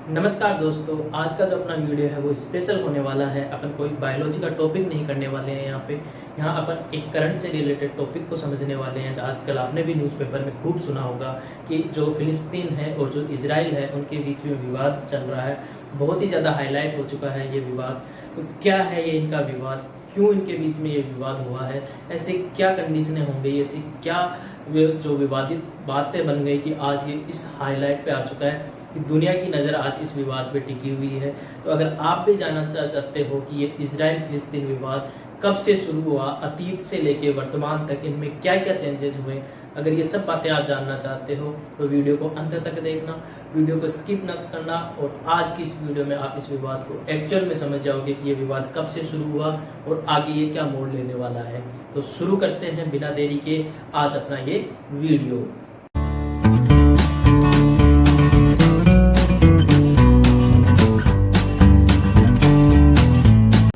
नमस्कार दोस्तों, आज का जो अपना वीडियो है वो स्पेशल होने वाला है। अपन कोई बायोलॉजी का टॉपिक नहीं करने वाले हैं यहाँ पे। यहाँ अपन एक करंट से रिलेटेड टॉपिक को समझने वाले हैं। आजकल आपने भी न्यूज़पेपर में खूब सुना होगा कि जो फिलिस्तीन है और जो इजराइल है उनके बीच में विवाद चल रहा है। बहुत ही ज़्यादा हाईलाइट हो चुका है ये विवाद। तो क्या है ये इनका विवाद, क्यों इनके बीच में ये विवाद हुआ है, ऐसे क्या कंडीशनें हो गई, ऐसी क्या जो विवादित बातें बन गई कि आज ये इस हाईलाइट पे आ चुका है कि दुनिया की नज़र आज इस विवाद पे टिकी हुई है। तो अगर आप भी जानना चाहते हो कि ये इजराइल फिलिस्तीन विवाद कब से शुरू हुआ, अतीत से लेके वर्तमान तक इनमें क्या क्या चेंजेस हुए, अगर ये सब बातें आप जानना चाहते हो तो वीडियो को अंत तक देखना, वीडियो को स्किप न करना। और आज की इस वीडियो में आप इस विवाद को एक्चुअल में समझ जाओगे कि ये विवाद कब से शुरू हुआ और आगे ये क्या मोड़ लेने वाला है। तो शुरू करते हैं बिना देरी के आज अपना ये वीडियो।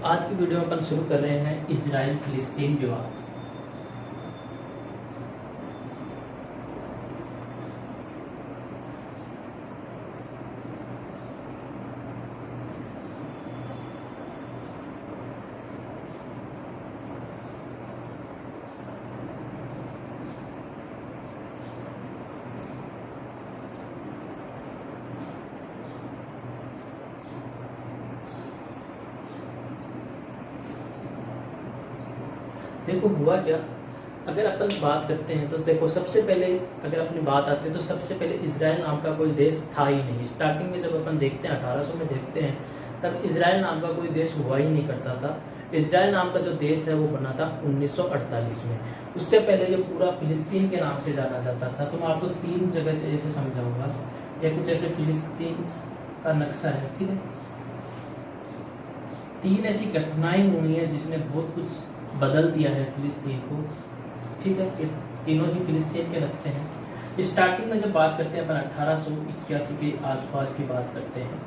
आज की वीडियो में अपन शुरू कर रहे हैं इजराइल फिलिस्तीन विवाद। देखो हुआ क्या, अगर अपन बात करते हैं तो देखो सबसे पहले अगर अपनी बात आती है तो सबसे पहले इजराइल नाम का कोई देश था ही नहीं। स्टार्टिंग में जब अपन देखते हैं 1800 में देखते हैं तब इजराइल नाम का कोई देश हुआ ही नहीं करता था। इजराइल नाम का जो देश है वो बना था 1948 में। उससे पहले ये पूरा फिलिस्तीन के नाम से जाना जाता था। तो मैं आपको तीन जगह से ऐसे समझाऊंगा, या कुछ ऐसे फिलिस्तीन का नक्शा है, ठीक है। तीन ऐसी घटनाएं हुई हैं जिसने बहुत कुछ बदल दिया है फिलिस्तीन को, ठीक है। ये तीनों ही फिलिस्तीन के नक्शे हैं। स्टार्टिंग में जब बात करते हैं अपन 1881 के आसपास की बात करते हैं,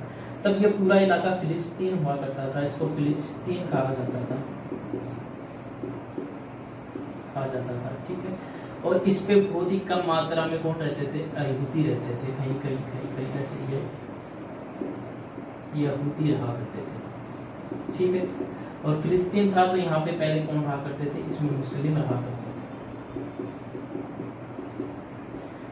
तब ये पूरा इलाका फिलिस्तीन हुआ करता था। इसको फिलिस्तीन कहा जाता था, ठीक है। और इस पे बहुत ही कम मात्रा में कौन रहते थे, यहूदी रहते थे। कहीं कहीं कहीं कहीं ऐसे ये यहूदी रहा करते थे, ठीक है। और फिलिस्तीन था तो यहाँ पे पहले कौन रहा करते थे, इसमें मुस्लिम रहा करते थे।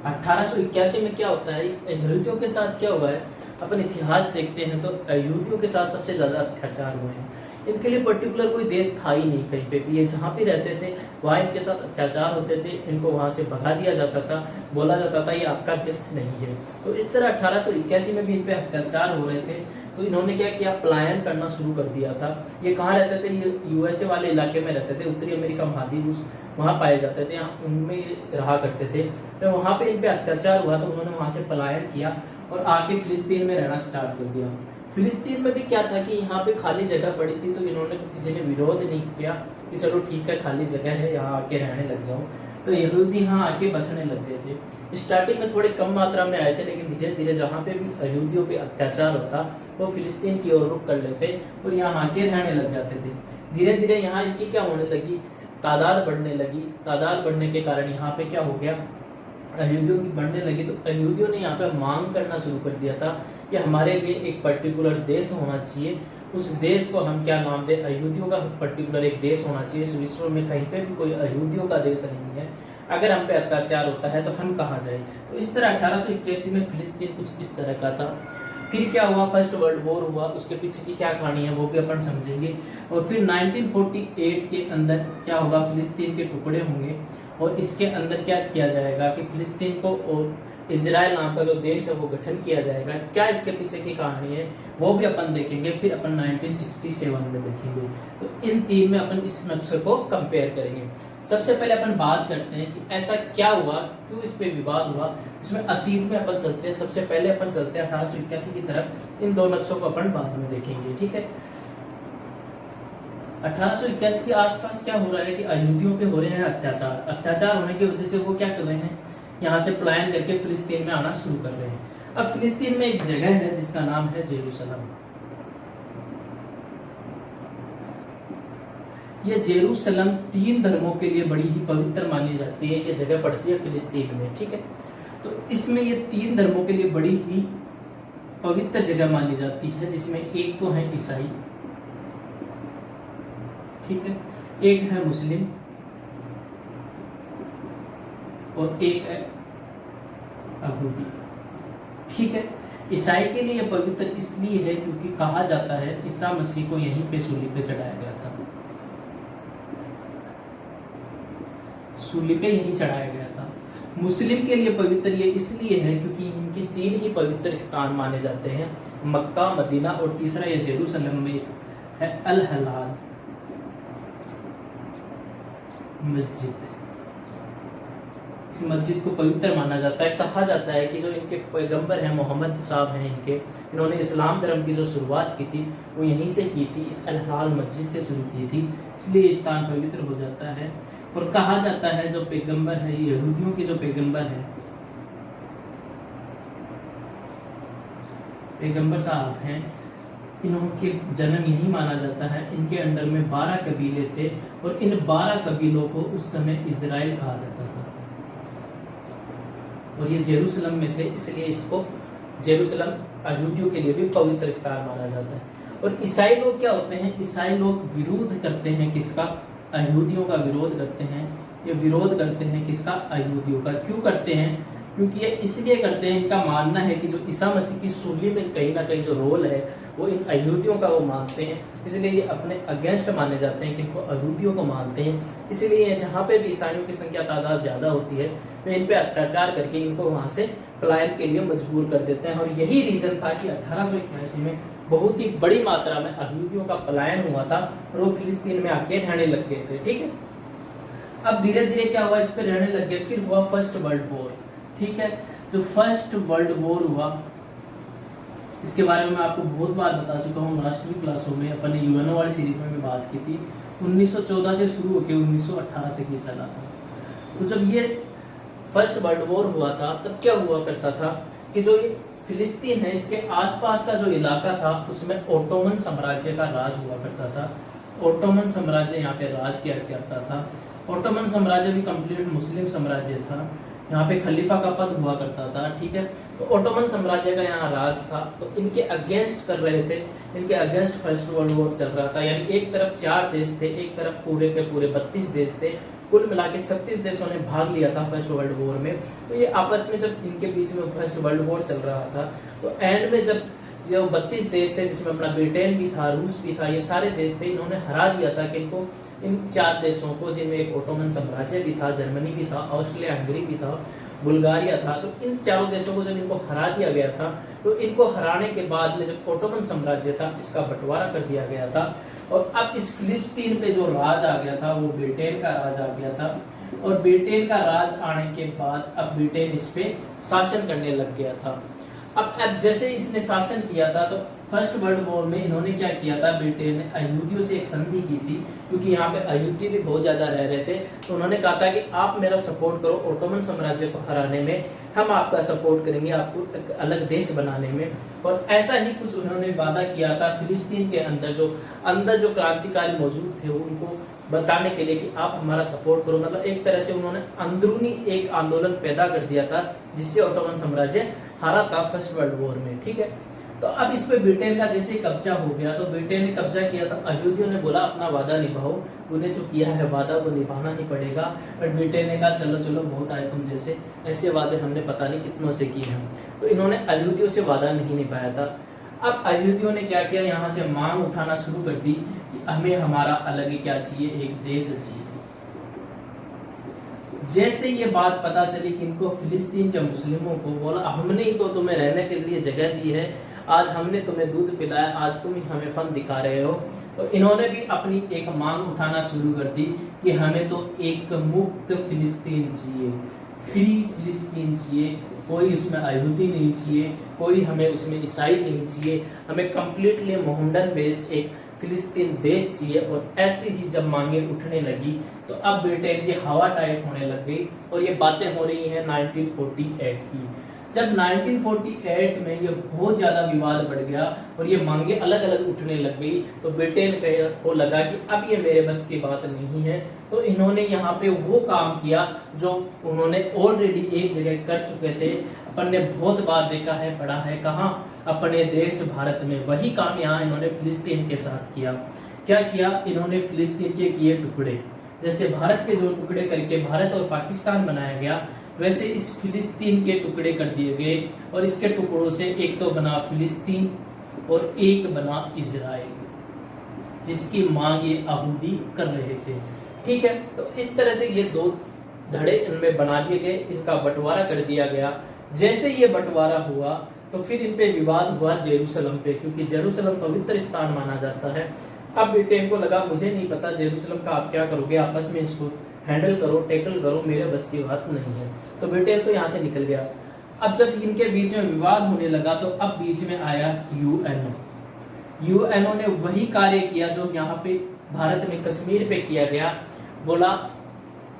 1881 में क्या होता है, यहूदियों के साथ क्या हुआ है, अपन इतिहास देखते हैं तो यहूदियों के साथ सबसे ज्यादा अत्याचार हुए हैं। इनके लिए पर्टिकुलर कोई देश था ही नहीं कहीं पे भी। ये जहाँ पे रहते थे वहाँ इनके साथ अत्याचार होते थे, इनको वहाँ से भगा दिया जाता था, बोला जाता था ये आपका देश नहीं है। तो इस तरह 1881 में भी इन पे अत्याचार हो रहे थे। तो इन्होंने क्या किया, पलायन करना शुरू कर दिया था। ये कहाँ रहते थे, ये यूएसए वाले इलाके में रहते थे, उत्तरी अमेरिका महाद्वीप रूस वहाँ पाए जाते थे, यहाँ उनमें रहा करते थे। तो वहाँ पे इन पे अत्याचार हुआ तो उन्होंने वहाँ से पलायन किया और आके फिलिस्तीन में रहना स्टार्ट कर दिया। फिलिस्तीन में भी क्या था कि यहाँ पे खाली जगह पड़ी थी, तो इन्होंने किसी ने विरोध नहीं किया कि चलो ठीक है खाली जगह है यहाँ आके रहने लग जाओ। तो यहूदी यहाँ आके बसने लग गए थे। स्टार्टिंग में थोड़ी कम मात्रा में आए थे, लेकिन धीरे धीरे जहाँ पे भी यहूदियों पे अत्याचार होता वो फिलिस्तीन की ओर रुख कर लेते और यहाँ आके रहने लग जाते थे। धीरे धीरे यहाँ इनकी क्या होने लगी, तादाद बढ़ने लगी। तादाद बढ़ने के कारण यहाँ पे क्या हो गया, यहूदियों की बढ़ने लगी। तो यहूदियों ने यहाँ पे मांग करना शुरू कर दिया था कि हमारे लिए एक पर्टिकुलर देश होना चाहिए। उस देश को हम क्या नाम दें, यहूदियों का पर्टिकुलर एक देश होना चाहिए। इस विश्व में कहीं पे भी कोई यहूदियों का देश नहीं है। अगर हम पे अत्याचार होता है तो हम कहाँ जाए। तो इस तरह 1881 में फिलिस्तीन कुछ इस तरह का था। फिर क्या हुआ, फर्स्ट वर्ल्ड वॉर हुआ, उसके पीछे की क्या कहानी है वो भी अपन समझेंगे। और फिर 1948 के अंदर क्या होगा, फिलिस्तीन के टुकड़े होंगे और इसके अंदर क्या किया जाएगा कि फिलिस्तीन को और इजराइल नाम का जो देश है वो गठन किया जाएगा। क्या इसके पीछे की कहानी है वो भी अपन देखेंगे। फिर अपन 1967 में देखेंगे। तो इन तीन में अपन इस नक्शे को कंपेयर करेंगे। सबसे पहले अपन बात करते हैं कि ऐसा क्या हुआ, क्यों इस पे विवाद हुआ। इसमें अतीत में अपन चलते हैं। सबसे पहले अपन चलते हैं 1881 की तरफ। इन दो नक्शों को अपन बाद में देखेंगे, ठीक है। 1881 के आसपास क्या हो रहा है कि यहूदियों पे हो रहे हैं अत्याचार। अत्याचार होने की वजह से वो क्या कर रहे हैं, यहाँ से पलायन करके फिलिस्तीन में आना शुरू कर रहे हैं। अब फिलिस्तीन में एक जगह है जिसका नाम है जेरूसलम। ये जेरूसलम तीन धर्मों के लिए बड़ी ही पवित्र मानी जाती है। ये जगह पड़ती है फिलिस्तीन में, ठीक है। तो इसमें ये तीन धर्मों के लिए बड़ी ही पवित्र जगह मानी जाती है, जिसमें एक तो है ईसाई, ठीक है, एक है मुस्लिम और एक है यहूदी, ठीक है। ईसाई के लिए पवित्र इसलिए है क्योंकि कहा जाता है ईसा मसीह को यहीं पे सूली पे चढ़ाया गया था, सूली पे यहीं चढ़ाया गया था। मुस्लिम के लिए पवित्र ये इसलिए है क्योंकि इनकी 3 ही पवित्र स्थान माने जाते हैं, मक्का, मदीना और तीसरा ये जेरूसलम में है अल हलाल मस्जिद। इस मस्जिद को पवित्र माना जाता है। कहा जाता है कि जो इनके पैगंबर हैं, मोहम्मद साहब हैं इनके, इन्होंने इस्लाम धर्म की जो शुरुआत की थी वो यहीं से की थी, इस अल हलाल मस्जिद से शुरू की थी, इसलिए ये स्थान पवित्र हो जाता है। और कहा जाता है जो पैगंबर है, यहूदियों के जो पैगंबर हैं, पैगंबर साहब हैं, इनके जन्म यही माना जाता है। इनके अंडर में 12 कबीले थे और इन 12 कबीलों को उस समय इजराइल कहा जाता था और ये जेरूसलम में थे, इसलिए इसको जेरूसलम यहूदियों के लिए भी पवित्र स्थान माना जाता है। और ईसाई लोग क्या होते हैं, ईसाई लोग विरोध करते हैं किसका, यहूदियों का विरोध करते हैं। ये विरोध करते हैं किसका, यहूदियों का। क्यों करते हैं, क्योंकि ये इसलिए करते हैं, इनका मानना है कि जो ईसा मसीह की सूली में कहीं ना कहीं जो रोल है वो इन यहूदियों का वो मानते हैं, इसलिए ये अपने अगेंस्ट माने जाते हैं कि इनको यहूदियों को मानते हैं। इसलिए जहाँ पे भी ईसाइयों की संख्या तादाद ज़्यादा होती है वे इन पे अत्याचार करके इनको वहाँ से पलायन के लिए मजबूर कर देते हैं। और यही रीज़न था कि 1881 में बहुत ही बड़ी मात्रा में यहूदियों का पलायन हुआ था और वो फिलिस्तीन में आके रहने लग गए थे, ठीक है। अब धीरे धीरे क्या हुआ, इस पे रहने लग गए। फिर हुआ फर्स्ट वर्ल्ड वॉर, ठीक है। जो फर्स्ट वर्ल्ड वॉर हुआ इसके बारे में मैं आपको बहुत बार बता चुका हूँ, राष्ट्रीय क्लासों में अपन ने यूएनओ वाली सीरीज में भी बात की थी। 1914 से शुरू होकर 1918 तक ये चला था। तो जब ये फर्स्ट वर्ल्ड वॉर हुआ था तब क्या हुआ करता था कि जो ये फिलिस्तीन है इसके आसपास का जो इलाका था उसमें ओटोमन साम्राज्य का राज हुआ करता था। ओटोमन साम्राज्य यहाँ पे राज किया करता था। ओटोमन साम्राज्य भी कंप्लीट मुस्लिम साम्राज्य था, यहाँ पे खलीफा का पद हुआ करता था, ठीक है। तो ओटोमन साम्राज्य का यहाँ राज था, तो इनके अगेंस्ट कर रहे थे, इनके अगेंस्ट फर्स्ट वर्ल्ड वॉर चल रहा था। यानी एक तरफ 4 देश थे, एक तरफ पूरे के पूरे 32 देश थे, कुल मिला के 36 देशों ने भाग लिया था फर्स्ट वर्ल्ड वॉर में। तो ये आपस में जब इनके बीच में फर्स्ट वर्ल्ड वॉर चल रहा था तो एंड में जब जो 32 देश थे जिसमें अपना ब्रिटेन भी था, रूस भी था, ये सारे देश थे, इन्होंने हरा दिया था कि इनको इन 4 देशों को, जिनमें एक ओटोमन साम्राज्य भी था, जर्मनी भी था, ऑस्ट्रिया हंगरी भी था, बुल्गारिया था। तो इन चारों देशों को जब इनको हरा दिया गया था तो इनको हराने के बाद में जब ओटोमन साम्राज्य था इसका बंटवारा कर दिया गया था और अब इस फिलिस्तीन पे जो राज आ गया था वो ब्रिटेन का राज आ गया था। और ब्रिटेन का राज आने के बाद अब ब्रिटेन इस पे शासन करने लग गया था। अब जैसे इसने शासन किया था तो फर्स्ट वर्ल्ड वॉर में इन्होंने क्या किया था, ब्रिटेन ने यहूदियों से एक संधि की थी, क्योंकि यहाँ पे यहूदी भी बहुत ज्यादा रह रहे थे। तो उन्होंने कहा था कि आप मेरा सपोर्ट करो ओटोमन साम्राज्य को हराने में, हम आपका सपोर्ट करेंगे आपको एक अलग देश बनाने में। और ऐसा ही कुछ उन्होंने वादा किया था फिलिस्तीन के अंदर जो क्रांतिकारी मौजूद थे उनको बताने के लिए कि आप हमारा सपोर्ट करो। मतलब एक तरह से उन्होंने अंदरूनी एक आंदोलन पैदा कर दिया था जिससे ओटोमन साम्राज्य हारा था फर्स्ट वर्ल्ड वॉर में, ठीक है। तो अब इस पे ब्रिटेन का जैसे कब्जा हो गया, तो ब्रिटेन ने कब्जा किया तो यहूदियों ने बोला अपना वादा निभाओ, उन्हें जो किया है वादा वो निभाना ही पड़ेगा। पर ब्रिटेन ने कहा चलो चलो बहुत आए तुम जैसे, ऐसे वादे हमने पता नहीं कितनों से किए हैं। तो इन्होंने यहूदियों से वादा नहीं निभाया था। अब यहूदियों ने क्या किया, यहाँ से मांग उठाना शुरू कर दी कि हमें हमारा अलग ही क्या चाहिए, एक देश चाहिए। जैसे ये बात पता चली कि इनको फिलिस्तीन के मुस्लिमों को बोला हमने ही तो तुम्हें रहने के लिए जगह दी है, आज हमने तुम्हें दूध पिलाया, आज तुम ही हमें फन दिखा रहे हो। तो इन्होंने भी अपनी एक मांग उठाना शुरू कर दी कि हमें तो एक मुक्त फिलिस्तीन चाहिए, फ्री फिलिस्तीन चाहिए, कोई उसमें यहूदी नहीं चाहिए, कोई हमें उसमें ईसाई नहीं चाहिए, हमें कम्प्लीटली मोहम्मदन बेस्ड एक फिलिस्तीन देश चाहिए। और ऐसी ही जब मांगे उठने लगी तो अब ब्रिटेन की हवा टाइट होने लग गई और ये बातें हो रही हैं 1948 की। जब 1948 में ये बहुत ज़्यादा विवाद बढ़ गया और ये मांगे अलग अलग उठने लग गई तो ब्रिटेन को लगा कि अब ये मेरे बस की बात नहीं है। तो इन्होंने यहाँ पे वो काम किया जो उन्होंने ऑलरेडी एक जगह कर चुके थे। अपन ने बहुत बार देखा है, पढ़ा है, कहाँ अपने देश भारत में, वही काम यहाँ इन्होंने फिलिस्तीन के साथ किया। क्या किया इन्होंने? फिलिस्तीन के किए टुकड़े, जैसे भारत के 2 टुकड़े करके भारत और पाकिस्तान बनाया गया, वैसे इस फिलिस्तीन के टुकड़े कर दिए गए और इसके टुकड़ों से एक तो बना फिलिस्तीन और एक बना इजराइल, जिसकी मांग ये यहूदी कर रहे थे। ठीक है, तो इस तरह से ये 2 धड़े इनमें बना दिए गए, इनका बंटवारा कर दिया गया। जैसे ये बंटवारा हुआ तो फिर इन पे विवाद हुआ जेरूसलम पे, क्योंकि जेरूसलम पवित्र स्थान माना जाता है। अब बेटे इनको लगा मुझे नहीं पता जेरूसलम का आप क्या करोगे, आपस में इसको हैंडल करो, टैकल करो, मेरे बस की बात नहीं है। तो बेटे तो यहाँ से निकल गया। अब जब इनके बीच में विवाद होने लगा तो अब बीच में आया यूएनओ। यूएनओ ने वही कार्य किया जो यहाँ पे भारत में कश्मीर पे किया गया। बोला,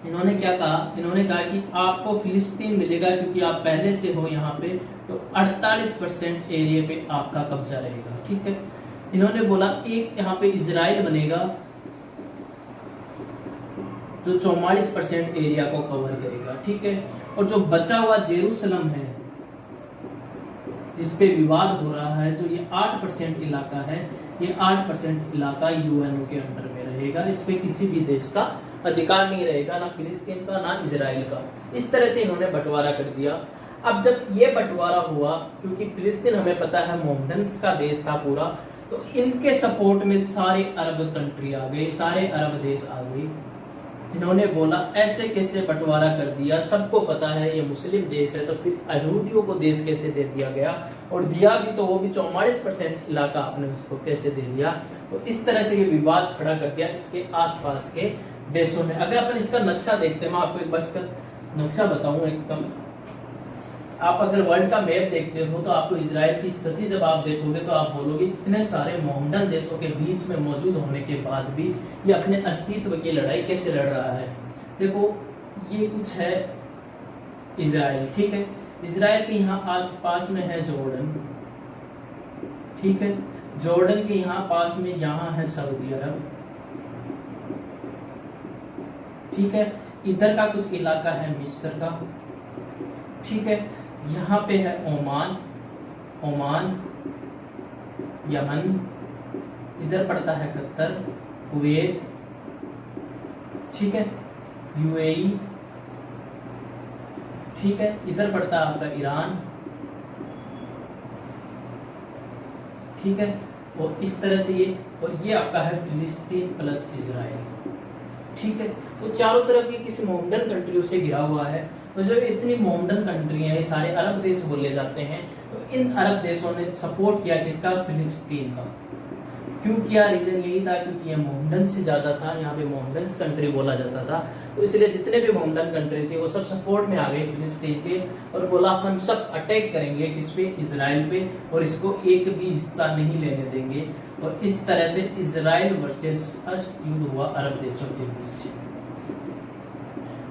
इन्होंने क्या कहा? इन्होंने कहा कि आपको फिलिस्तीन मिलेगा क्योंकि आप पहले से हो यहाँ पे, तो 48% एरिया पे आपका कब्जा रहेगा। ठीक है, इन्होंने बोला एक यहाँ पे इजराइल बनेगा जो 44% एरिया को कवर करेगा। ठीक है, और जो बचा हुआ जेरूसलम है जिसपे विवाद हो रहा है, जो ये 8% इलाका है, ये 8% इलाका यूएनओ के अंडर में रहेगा। इस पे किसी भी देश का अधिकार नहीं रहेगा, ना फिलिस्तीन का ना इजराइल का। इस तरह से इन्होंने बंटवारा कर दिया। अब जब ये बंटवारा हुआ, क्योंकि फिलिस्तीन हमें पता है मोहम्मदन्स का देश था पूरा, तो इनके सपोर्ट में सारे अरब कंट्री आ गए, सारे अरब देश आ गए। इन्होंने बोला ऐसे कैसे बंटवारा कर दिया, सबको पता है ये मुस्लिम देश है, तो फिर यहूदियों को देश कैसे दे दिया गया, और दिया भी तो वो भी 44% इलाका आपने उसको कैसे दे दिया। तो इस तरह से ये विवाद खड़ा कर दिया इसके आसपास के देशों में। अगर अपन इसका नक्शा देखते हैं, मैं आपको एक बार इसका नक्शा बताऊं एकदम। आप अगर वर्ल्ड का मैप देखते हो तो आपको इजराइल की स्थिति जब आप देखोगे तो आप बोलोगे इतने सारे मोहम्मदन देशों के बीच में मौजूद होने के बाद भी ये अपने अस्तित्व की लड़ाई कैसे लड़ रहा है। देखो ये कुछ है इजराइल। ठीक है, इजराइल के यहाँ आस-पास में है जॉर्डन। ठीक है, जॉर्डन के यहाँ पास में यहाँ है सऊदी अरब। ठीक है, इधर का कुछ इलाका है मिस्र का। ठीक है, यहाँ पे है ओमान, यमन, इधर पड़ता है कतर, कुवैत, ठीक है, यूएई, ठीक है, इधर पड़ता है आपका ईरान, ठीक है, और इस तरह से ये आपका है फिलिस्तीन प्लस इजराइल। ठीक है, तो चारों तरफ ये किसी मोहम्मदन कंट्रियों से घिरा हुआ है। तो जो इतनी मोहम्मदन कंट्री हैं, ये सारे अरब देश बोले जाते हैं। तो इन अरब देशों ने सपोर्ट किया किसका? फिलिस्तीन का। क्यों किया? रीजन यही था क्योंकि ये मोहम्मदन से ज्यादा था, यहाँ पे मोहम्मदन कंट्री बोला जाता था। तो इसलिए जितने भी मोहम्मदन कंट्री थे वो सब सपोर्ट में आ गए फिलिस्तीन के, और बोला हम सब अटैक करेंगे किस पे? इजराइल पे, और इसको एक भी हिस्सा नहीं लेने देंगे। और इस तरह से इजराइल वर्सेस फर्स्ट युद्ध हुआ अरब देशों के बीच।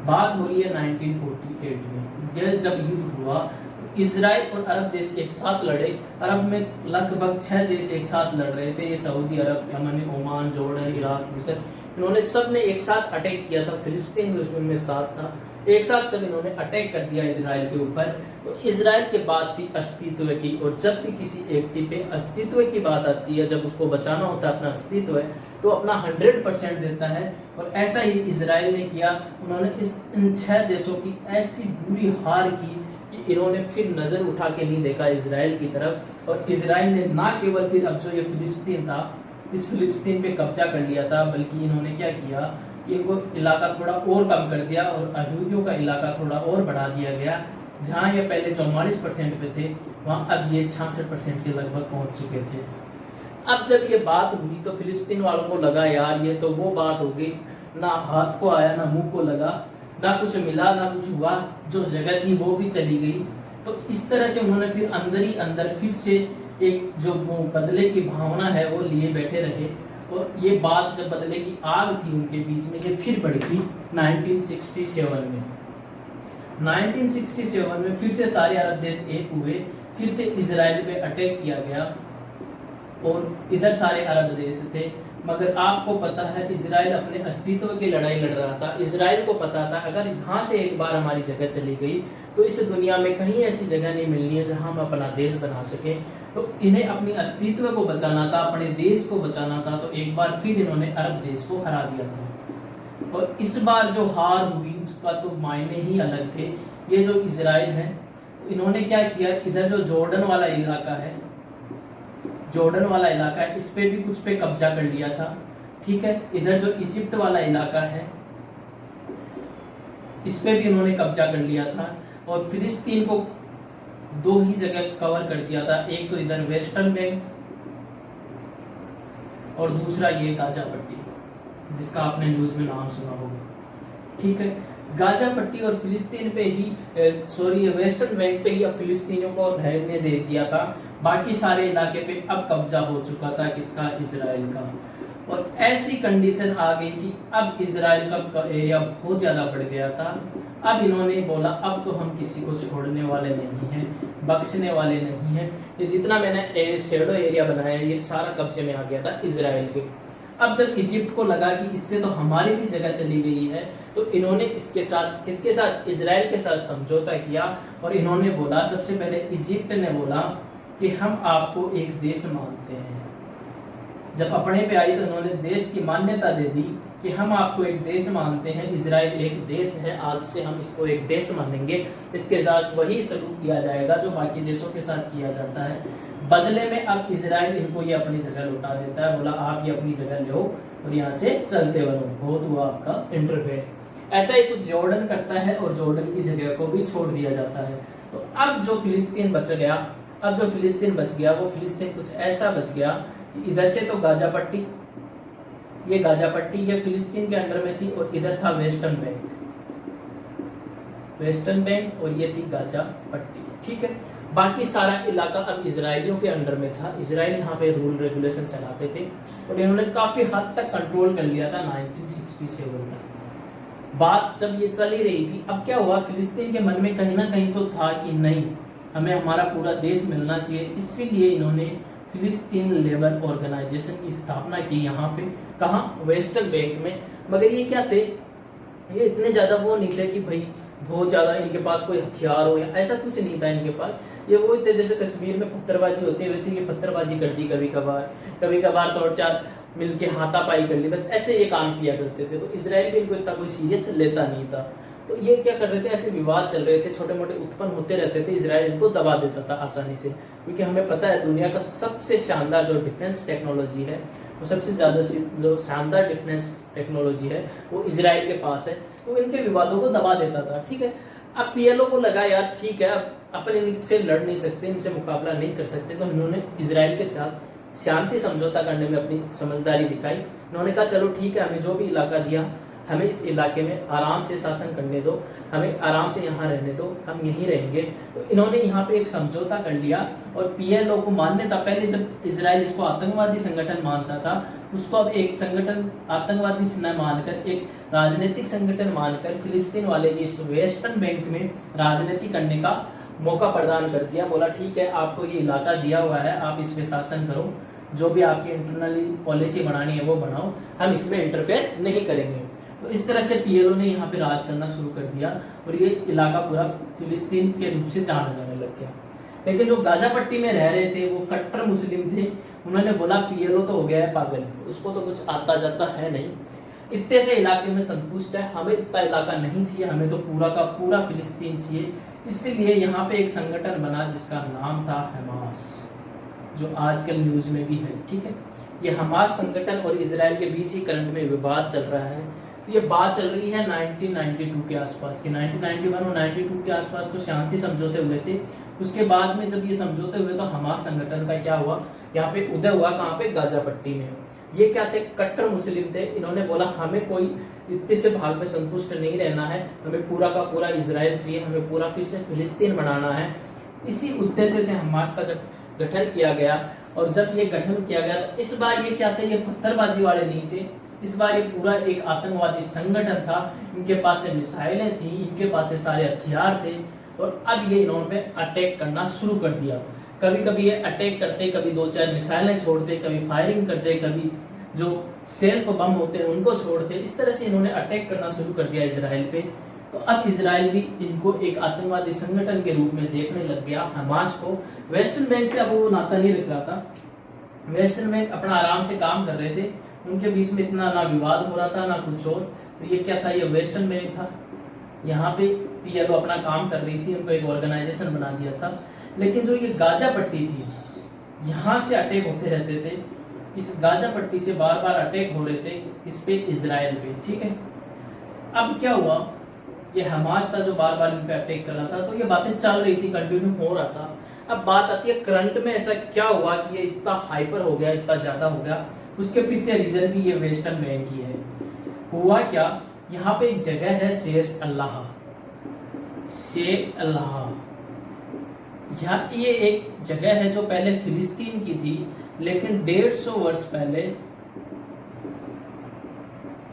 बात हो रही है 1948 में। यह जब युद्ध हुआ इजराइल और अरब देश एक साथ लड़े। अरब में लगभग 6 देश एक साथ लड़ रहे थे, ये सऊदी अरब, यमन, ओमान, जॉर्डन, इराक, मिस्र। इन्होंने सब ने एक साथ अटैक किया था। फिलिस्तीन उसमें साथ था। एक साथ जब इन्होंने अटैक कर दिया इजराइल के ऊपर, तो इजराइल की बात थी अस्तित्व की। और जब भी किसी व्यक्ति पे अस्तित्व की बात आती है, जब उसको बचाना होता है अपना अस्तित्व है, तो अपना 100% देता है। और ऐसा ही इजराइल ने किया। उन्होंने इन 6 देशों की ऐसी बुरी हार की कि इन्होंने फिर नजर उठा के नहीं देखा इजराइल की तरफ। और इजराइल ने ना केवल फिर अब जो ये फिलिस्तीन था, इस फिलिस्तीन पे कब्जा कर लिया था, बल्कि इन्होंने क्या किया, इनको इलाका थोड़ा और कम कर दिया और यहूदियों का इलाका थोड़ा और बढ़ा दिया गया। जहाँ ये पहले 44% पे थे, वहाँ अब ये 66% के लगभग पहुँच चुके थे। अब जब ये बात हुई तो फिलिस्तीन वालों को लगा यार ये तो वो बात हो गई, ना हाथ को आया ना मुंह को लगा, ना कुछ मिला ना कुछ हुआ, जो जगह थी वो भी चली गई। तो इस तरह से उन्होंने फिर अंदर ही अंदर फिर से एक जो बदले की भावना है वो लिए बैठे रहे। और ये बात जब बदले की आग थी उनके बीच में, ये फिर भड़की 1967 में। 1967 में फिर से सारे अरब देश एक हुए, फिर से इजराइल पे अटैक किया गया। और इधर सारे अरब देश थे, मगर आपको पता है इजराइल अपने अस्तित्व की लड़ाई लड़ रहा था। इजराइल को पता था अगर यहाँ से एक बार हमारी जगह चली गई तो इस दुनिया में कहीं ऐसी जगह नहीं मिलनी है जहाँ हम अपना देश बना सकें। तो इन्हें अपनी अस्तित्व को बचाना था, अपने देश को बचाना था। तो एक बार फिर इन्होंने अरब देश को हरा दिया था और इस बार जो हार हुई उसका तो मायने ही अलग थे। ये जो इजराइल है तो इन्होंने क्या किया, इधर जो जॉर्डन वाला इलाका है, जॉर्डन वाला इलाका है, इस पे भी कुछ पे कब्जा कर लिया था। ठीक है, इधर जो इजिप्ट वाला इलाका है इस पे भी इन्होंने कब्जा कर लिया था और फिलिस्तीन को दो ही जगह कवर कर दिया था, एक तो इधर वेस्टर्न बैंक और दूसरा ये गाजा पट्टी जिसका आपने न्यूज में नाम सुना होगा। ठीक है, गाजा पट्टी और फिलिस्तीन पे ही वेस्टर्न बैंक पे ही अब फिलिस्तीनियों को रहने दे दिया था। बाकी सारे इलाके पे अब कब्जा हो चुका था किसका, इजराइल का। और ऐसी कंडीशन आ गई कि अब इजराइल का एरिया बहुत ज्यादा बढ़ गया था। अब इन्होंने बोला अब तो हम किसी को छोड़ने वाले नहीं हैं, बख्शने वाले नहीं हैं। ये जितना मैंने शैडो एरिया बनाया ये सारा कब्जे में आ गया था इजराइल के। अब जब इजिप्ट को लगा कि इससे तो हमारी भी जगह चली गई है तो इन्होंने इसके साथ किसके साथ, इजराइल के साथ समझौता किया और इन्होंने बोला, सबसे पहले इजिप्ट ने बोला कि हम आपको एक देश मानते हैं। जब अपने पे आई तो इन्होंने देश की मान्यता दे दी कि हम आपको एक देश मानते हैं, इजराइल एक देश है, आज से हम इसको एक देश मानेंगे। इसके साथ वही सलूक किया जाएगा जो बाकी देशों के साथ किया जाता है। बदले में अब इजराइल इनको ये अपनी जगह लौटा देता है, बोला आप ये अपनी जगह लो और यहाँ से चलते बनो, बहुत हुआ आपका इंटरफेयर। ऐसा ही कुछ जॉर्डन करता है और जॉर्डन की जगह को भी छोड़ दिया जाता है। तो अब जो फिलिस्तीन बच गया, अब जो फिलिस्तीन बच गया वो फिलिस्तीन कुछ ऐसा बच गया कि इधर से तो गाजा पट्टी, ये गाजा पट्टी ये फिलिस्तीन के अंडर में थी और इधर था वेस्टर्न बैंक, वेस्टर्न बैंक और ये थी गाजा पट्टी। ठीक है, बाकी सारा इलाका अब इजराइलियों के अंडर में था। इजराइल यहाँ पे रूल रेगुलेशन चलाते थे और इन्होंने काफी हद तक कंट्रोल कर लिया था 1967 तक। बात जब ये चली रही थी, अब क्या हुआ, फिलिस्तीन के मन में कहीं ना कहीं तो था कि नहीं हमें हमारा पूरा देश मिलना चाहिए। इसीलिए इन्होंने फिलिस्तीन लेबर ऑर्गेनाइजेशन की स्थापना की यहाँ पे, कहाँ, वेस्टर्न बैंक में। मगर ये क्या थे, ये इतने ज्यादा वो नहीं थे कि भाई बहुत ज्यादा इनके पास कोई हथियार हो या ऐसा कुछ नहीं था इनके पास। ये वो थे जैसे कश्मीर में पत्थरबाजी होती है वैसे ये पत्थरबाजी कर दी कभी कभार तो और चार मिलके हाथापाई कर ली, बस ऐसे ये काम किया करते थे। तो इजराइल भी इनको इतना कोई सीरियस लेता नहीं था। तो ये क्या कर रहे थे, ऐसे विवाद चल रहे थे, छोटे मोटे उत्पन्न होते रहते थे, इजराइल इनको दबा देता था आसानी से। क्योंकि हमें पता है दुनिया का सबसे शानदार जो डिफेंस टेक्नोलॉजी है, वो सबसे ज्यादा जो शानदार डिफेंस टेक्नोलॉजी है वो इजराइल के पास है। तो इनके विवादों को दबा देता था। ठीक है, अब पीएलओ को लगा यार ठीक है अब अपन इनसे लड़ नहीं सकते, इनसे मुकाबला नहीं कर सकते, तो इन्होंने इजराइल के साथ शांति समझौता करने में अपनी समझदारी दिखाई। इन्होंने कहा चलो ठीक है, हमें जो भी इलाका दिया हमें इस इलाके में आराम से शासन करने दो, हमें आराम से यहाँ रहने दो, हम यहीं रहेंगे। तो इन्होंने यहाँ पे एक समझौता कर लिया और पीएलओ को मान्यता, पहले जब इजराइल इसको आतंकवादी संगठन मानता था उसको अब एक संगठन आतंकवादी न मानकर, एक राजनीतिक संगठन मानकर फिलिस्तीन वाले इस वेस्टर्न बैंक में राजनीति करने का मौका प्रदान कर दिया। बोला ठीक है आपको ये इलाका दिया हुआ है, आप इस पे शासन करो, जो भी आपकी इंटरनली पॉलिसी बनानी है वो बनाओ, हम इसमें इंटरफेयर नहीं करेंगे। तो इस तरह से पीएलओ ने यहाँ पे राज करना शुरू कर दिया और ये इलाका पूरा फिलिस्तीन के रूप से जाना जाने लग गया। लेकिन जो गाजा पट्टी में रह रहे थे वो कट्टर मुस्लिम थे, उन्होंने बोला पीएलओ तो हो गया है पागल, उसको तो कुछ आता जाता है नहीं, इतने से इलाके में संतुष्ट है, हमें इतना इलाका नहीं चाहिए, हमें तो पूरा का पूरा फिलिस्तीन चाहिए। इसलिए यहाँ पे एक संगठन बना जिसका नाम था हमास, जो आजकल न्यूज में भी है। ठीक है, ये हमास संगठन और इजराइल के बीच ही करंट में विवाद चल रहा है। तो ये बात चल रही है 1992 के आसपास की, 1991 और 92 के आसपास तो शांति समझौते हुए थे। उसके बाद में जब ये समझौते हुए तो हमास संगठन का क्या हुआ, यहाँ पे उदय हुआ, कहाँ पे, गाजा पट्टी में। ये क्या थे, कट्टर मुस्लिम थे। इन्होंने बोला हमें कोई इतने से भाग में संतुष्ट नहीं रहना है, हमें पूरा का पूरा इजराइल चाहिए, हमें पूरा फिर से फिलिस्तीन बनाना है। इसी उद्देश्य से हमास का जब गठन किया गया और जब ये गठन किया गया तो इस बार ये क्या थे, ये पत्थरबाजी वाले नहीं थे, इस बार ये पूरा एक आतंकवादी संगठन था। इनके पास से मिसाइलें थी, इनके पास से सारे हथियार थे और अब ये इन्होंने अटैक करना शुरू कर दिया। कभी कभी ये अटैक करते, कभी 2-4 मिसाइलें छोड़ते, कभी फायरिंग करते, कभी जो सेल्फ बम होते हैं उनको छोड़ते, इस तरह से इन्होंने अटैक करना शुरू कर दिया इसराइल पे। तो अब इसराइल भी इनको एक आतंकवादी संगठन के रूप में देखने लग गया, हमास को। वेस्टर्न बैंक से अब वो नाता नहीं रख रहा था, वेस्टर्न बैंक अपना आराम से काम कर रहे थे, उनके बीच में इतना ना विवाद हो रहा था ना कुछ और। तो ये क्या था, ये वेस्टर्न बैंक था, यहाँ पे पीएलओ अपना काम कर रही थी, उनको एक ऑर्गेनाइजेशन बना दिया था। लेकिन जो ये गाजा पट्टी थी, यहाँ से अटैक होते रहते थे, इस गाजा पट्टी से बार बार अटैक हो रहे थे इस पे, इजराइल पे, ठीक है। अब क्या हुआ, ये हमास था जो बार बार इन पे अटैक कर रहा था, तो ये बातें चल रही थी, कंटिन्यू हो रहा था। अब बात आती है करंट में ऐसा क्या हुआ कि ये इतना हाइपर हो गया, इतना ज्यादा हो गया, उसके पीछे रीजन भी ये वेस्टर्न बैंक ही है। हुआ क्या, यहाँ पे एक जगह है शेर अल्लाह, यहाँ ये एक जगह है जो पहले फिलिस्तीन की थी, लेकिन 150 वर्ष पहले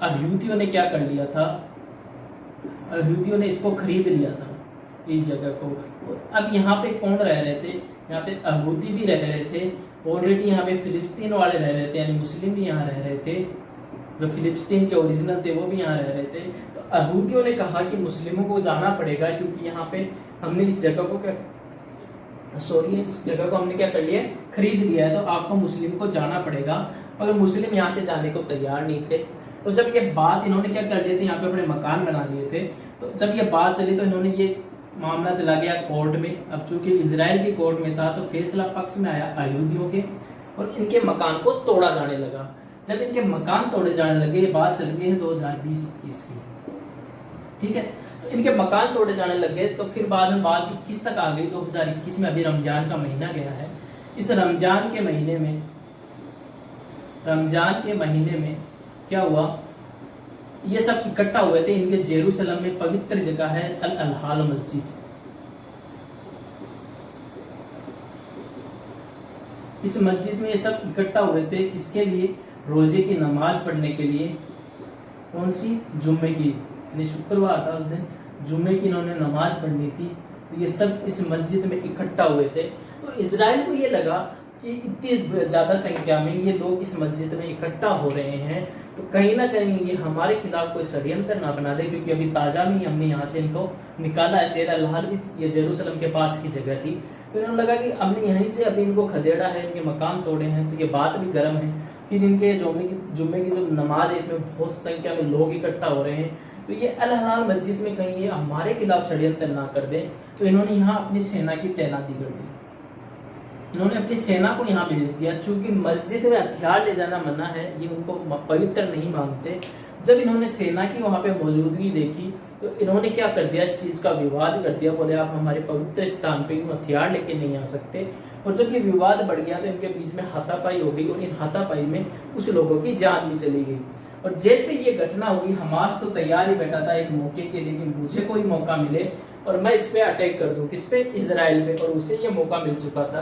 यहूदियों ने क्या कर लिया था, यहूदियों ने इसको खरीद लिया था, इस जगह को। अब यहाँ पे कौन रह रहे थे, यहाँ पे यहूदी भी रह रहे थे, ऑलरेडी यहाँ पे फिलिस्तीन वाले रह रहे थे, यानी मुस्लिम भी यहाँ रह रहे थे, जो फिलिस्तीन के ओरिजिनल थे वो भी यहाँ रह रहे थे। तो यहूदियों ने कहा कि मुस्लिमों को जाना पड़ेगा, क्योंकि यहाँ पे हमने इस जगह को इस जगह को हमने क्या कर लिया, खरीद लिया है, तो आपको मुस्लिम को जाना पड़ेगा। मगर मुस्लिम यहाँ से जाने को तैयार नहीं थे। तो जब ये बात इन्होंने क्या कर लिए थे, यहाँ पे अपने मकान बना लिए थे, तो जब ये बात चली तो इन्होंने ये मामला चला गया कोर्ट में। अब चूंकि इजराइल की कोर्ट में था, तो फैसला पक्ष में आया यहूदियों के, और इनके मकान को तोड़ा जाने लगा। जब इनके मकान तोड़े जाने लगे, ये बात चल गई है 2020-21 की, ठीक है। तो इनके मकान तोड़े जाने लगे, तो फिर बाद में बात 21 तक आ गई। 2021 में अभी रमजान का महीना गया है। इस रमजान के महीने में क्या हुआ, ये सब इकट्ठा हुए थे इनके जेरूसलम में पवित्र जगह है अल अल्हाल मस्जिद। इस मस्जिद में ये सब इकट्ठा हुए थे, किसके लिए, रोजे की नमाज पढ़ने के लिए। कौन सी, जुम्मे की, यानी शुक्रवार था उस दिन, जुम्मे की इन्होंने नमाज पढ़नी थी। तो ये सब इस मस्जिद में इकट्ठा हुए थे। तो इजराइल को ये लगा कि इतनी ज्यादा संख्या में ये लोग इस मस्जिद में इकट्ठा हो रहे हैं, तो कहीं ना कहीं ये हमारे खिलाफ कोई षड्यंत्र ना बना दे, क्योंकि अभी ताजा में हमने यहाँ से इनको निकाला है। शेर अल्लाह भी ये जेरूसलम के पास की जगह थी, तो इन्होंने लगा कि हमने यहीं से अभी इनको खदेड़ा है, इनके मकान तोड़े हैं, तो ये बात भी गर्म है। फिर इनके जुम्मे की जो नमाज है, इसमें बहुत संख्या में लोग इकट्ठा हो रहे हैं, तो ये अल हलाल मस्जिद में कहीं ये हमारे खिलाफ षड्यंत्र ना कर दे, तो इन्होंने यहाँ अपनी सेना की तैनाती कर दी। इन्होंने अपनी सेना को यहाँ भेज दिया। चूंकि मस्जिद में हथियार ले जाना मना है, ये उनको पवित्र नहीं मानते। जब इन्होंने सेना की वहाँ पे मौजूदगी देखी, तो इन्होंने क्या कर दिया, इस चीज का विवाद कर दिया। बोले आप हमारे पवित्र स्थान पे हथियार लेके नहीं आ सकते। और जब ये विवाद बढ़ गया, तो इनके बीच में हाथापाई हो गई, और इन हाथापाई में कुछ लोगों की जान भी चली गई। और जैसे ये घटना हुई, हमास तो तैयार ही बैठा था एक मौके के लिए कि मुझे कोई मौका मिले और मैं इस पे अटैक कर दूं, किस पे, इजराइल पे, और उसे ये मौका मिल चुका था।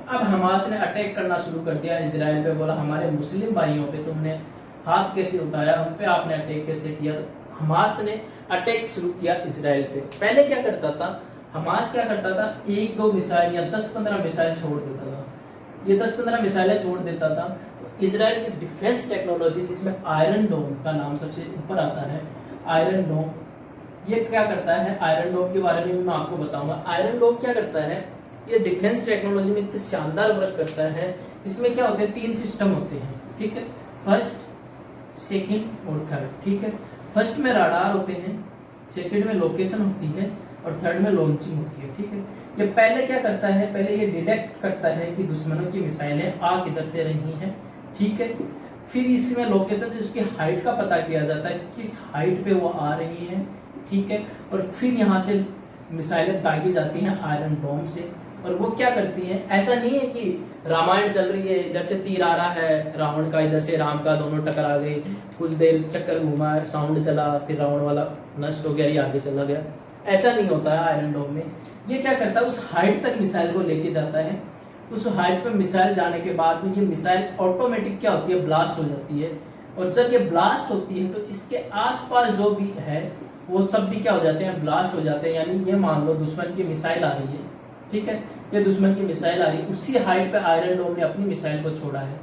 अब हमास ने अटैक करना शुरू कर दिया इजराइल पे। बोला हमारे मुस्लिम भाइयों पे तुमने हाथ कैसे उठाया, उन पे आपने अटैक कैसे किया। तो हमास ने अटैक शुरू किया इजराइल पे। पहले क्या करता था हमास, क्या करता था, 1-2 मिसाइल या 10-15 मिसाइल छोड़ देता था। ये 10-15 मिसाइलें छोड़ देता था। तो इजराइल की डिफेंस टेक्नोलॉजी, जिसमें आयरन डोम का नाम सबसे ऊपर आता है, आयरन डोम, ये क्या करता है, आयरन डोम के बारे में मैं आपको बताऊंगा। आयरन डोम क्या करता है, ये डिफेंस टेक्नोलॉजी में इतने शानदार वर्क करता है। इसमें क्या होते हैं, 3 सिस्टम होते हैं, ठीक है, फर्स्ट, सेकंड और थर्ड, ठीक है। फर्स्ट में राडार होते हैं, सेकंड में लोकेशन होती है, और थर्ड में लॉन्चिंग होती है, ठीक है। ये पहले क्या करता है, पहले ये डिटेक्ट करता है कि दुश्मनों की मिसाइलें आ किधर से रही हैं, ठीक है। फिर इसमें लोकेशन, उसकी हाइट का पता किया जाता है, किस हाइट पे वो आ रही है, ठीक है। और फिर यहाँ से मिसाइलें दागी जाती हैं आयरन डोम से। और वो क्या करती हैं, ऐसा नहीं है कि रामायण चल रही है, इधर से तीर आ रहा है रावण का, इधर से राम का, दोनों टकरा गए, कुछ देर चक्कर घुमा, साउंड चला, फिर रावण वाला नष्ट हो गया, ये आगे चला गया। ऐसा नहीं होता है आयरन डोम में। ये क्या करता है, उस हाइट तक मिसाइल को लेके जाता है। उस हाइट पर मिसाइल जाने के बाद में ये मिसाइल ऑटोमेटिक क्या होती है, ब्लास्ट हो जाती है। और जब ये ब्लास्ट होती है, तो इसके आसपास जो भी है वो सब भी क्या हो जाते हैं, ब्लास्ट हो जाते हैं। यानी ये मान लो दुश्मन की मिसाइल आ रही है, ठीक है, ये दुश्मन की मिसाइल आ रही है, उसी हाइट पे आयरन डोम ने अपनी मिसाइल को छोड़ा है।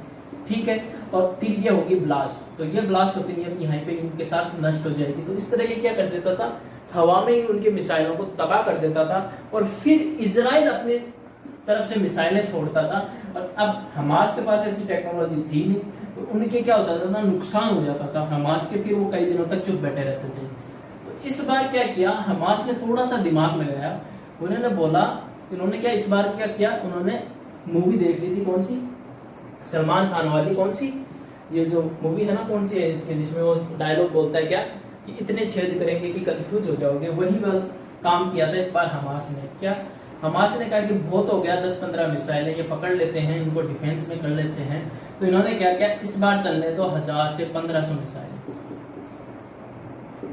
ठीक है। और फिर ये होगी ब्लास्ट, तो ये ब्लास्ट होती है यहाँ पे इनके साथ नष्ट हो जाएगी। तो इस तरह ये क्या कर देता था, हवा में ही उनके मिसाइलों को तबाह कर देता था और फिर इजराइल अपने तरफ से मिसाइलें छोड़ता था। और अब हमास के पास ऐसी टेक्नोलॉजी थी नहीं, तो उनके क्या होता था ना, नुकसान हो जाता था हमास के, फिर वो कई दिनों तक चुप बैठे रहते थे। तो इस बार क्या किया, हमास ने थोड़ा सा दिमाग में लगाया, उन्होंने बोला, इन्होंने क्या इस बार क्या किया, उन्होंने मूवी देख ली थी, कौन सी, सलमान खान वाली, कौन सी, ये जो मूवी है ना, कौन सी है इसमें, जिसमें वो डायलॉग बोलता है क्या कि इतने छेद करेंगे कि कंफ्यूज हो जाओगे, वही वाला काम किया था इस बार हमास ने। क्या हमास ने कहा कि बहुत हो गया, 10-15 मिसाइलें ये पकड़ लेते हैं, इनको डिफेंस में कर लेते हैं। तो इन्होंने क्या किया, इस बार चलने तो 1000 से 1500 मिसाइलें।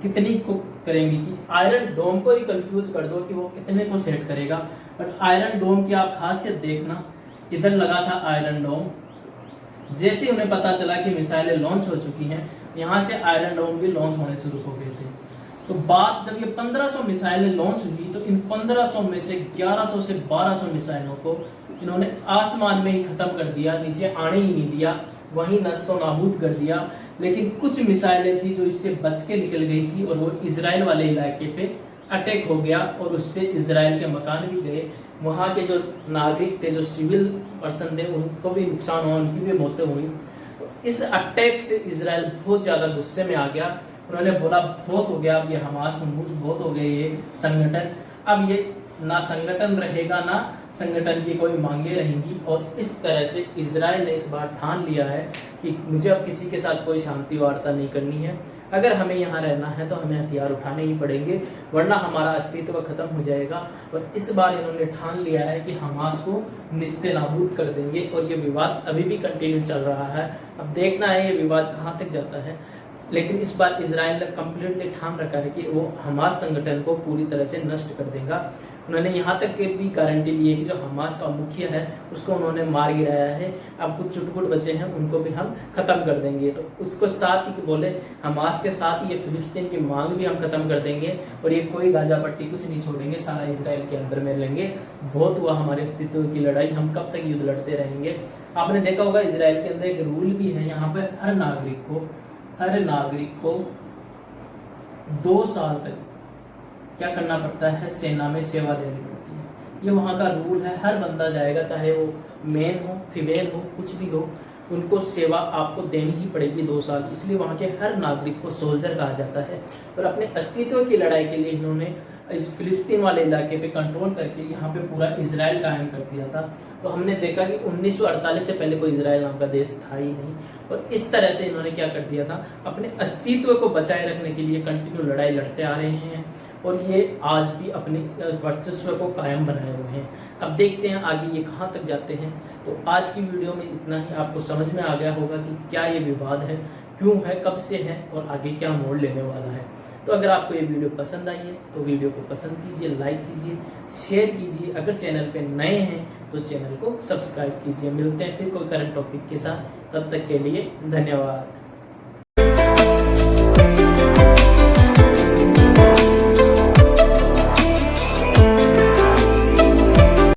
कितनी को करेंगी कि आयरन डोम को ही कंफ्यूज कर दो कि वो कितने को सेट करेगा। बट आयरन डोम की आप खासियत देखना, इधर लगा था आयरन डोम, जैसे उन्हें पता चला कि मिसाइलें लॉन्च हो चुकी हैं, यहाँ से आयरन डोम भी लॉन्च होने शुरू हो गए थे। तो बात जब ये 1500 मिसाइलें लॉन्च हुई, तो इन 1500 में से 1100 से 1200 मिसाइलों को इन्होंने आसमान में ही खत्म कर दिया, नीचे आने ही नहीं दिया, वहीं नस्तो नाबूद कर दिया। लेकिन कुछ मिसाइलें थी जो इससे बच के निकल गई थी और वो इजराइल वाले इलाके पे अटैक हो गया और उससे इजराइल के मकान भी गए, वहाँ के जो नागरिक थे, जो सिविल पर्सन थे, उनको भी नुकसान हुआ, उनकी भी मौतें हुई। तो इस अटैक से इजराइल बहुत ज़्यादा गुस्से में आ गया। उन्होंने बोला बहुत हो गया, अब ये हमास बहुत हो गए ये संगठन, अब ये ना संगठन रहेगा ना संगठन की कोई मांगे रहेंगी। और इस तरह से इजराइल ने इस बार ठान लिया है कि मुझे अब किसी के साथ कोई शांति वार्ता नहीं करनी है, अगर हमें यहाँ रहना है तो हमें हथियार उठाने ही पड़ेंगे, वरना हमारा अस्तित्व खत्म हो जाएगा। और इस बार इन्होंने ठान लिया है कि हमास को निस्ते नाबूद कर देंगे। और ये विवाद अभी भी कंटिन्यू चल रहा है, अब देखना है ये विवाद कहाँ तक जाता है। लेकिन इस बार इजराइल ने कम्प्लीटली ठान रखा है कि वो हमास संगठन को पूरी तरह से नष्ट कर देगा। उन्होंने यहाँ तक की भी गारंटी ली है कि जो हमास का मुखिया है उसको उन्होंने मार गिराया है, अब कुछ चुटपुट बचे हैं उनको भी हम खत्म कर देंगे। तो उसको साथ ही बोले, हमास के साथ ये फिलिस्तीन की मांग भी हम खत्म कर देंगे और ये कोई गाजा पट्टी कुछ नहीं छोड़ेंगे, सारा इजराइल के अंदर में लेंगे। बहुत हुआ हमारे अस्तित्व की लड़ाई, हम कब तक युद्ध लड़ते रहेंगे। आपने देखा होगा इजराइल के अंदर एक रूल भी है, यहाँ पे हर नागरिक को 2 साल तक क्या करना पड़ता है, सेना में सेवा देनी पड़ती है। ये वहाँ का रूल है, हर बंदा जाएगा, चाहे वो मेन हो फीमेल हो कुछ भी हो, उनको सेवा आपको देनी ही पड़ेगी 2 साल। इसलिए वहाँ के हर नागरिक को सोल्जर कहा जाता है। और अपने अस्तित्व की लड़ाई के लिए इन्होंने इस फिलिस्तीन वाले इलाके पे कंट्रोल करके यहाँ पे पूरा इजराइल कायम कर दिया था। तो हमने देखा कि 1948 से पहले कोई इजराइल नाम का देश था ही नहीं। और इस तरह से इन्होंने क्या कर दिया था, अपने अस्तित्व को बचाए रखने के लिए कंटिन्यू लड़ाई लड़ते आ रहे हैं और ये आज भी अपने वर्चस्व को कायम बनाए हुए हैं। अब देखते हैं आगे ये कहाँ तक जाते हैं। तो आज की वीडियो में इतना ही, आपको समझ में आ गया होगा कि क्या ये विवाद है, क्यों है, कब से है और आगे क्या मोड़ लेने वाला है। तो अगर आपको ये वीडियो पसंद आई है तो वीडियो को पसंद कीजिए, लाइक कीजिए, शेयर कीजिए। अगर चैनल पे नए हैं तो चैनल को सब्सक्राइब कीजिए। मिलते हैं फिर कोई करंट टॉपिक के साथ, तब तक के लिए धन्यवाद।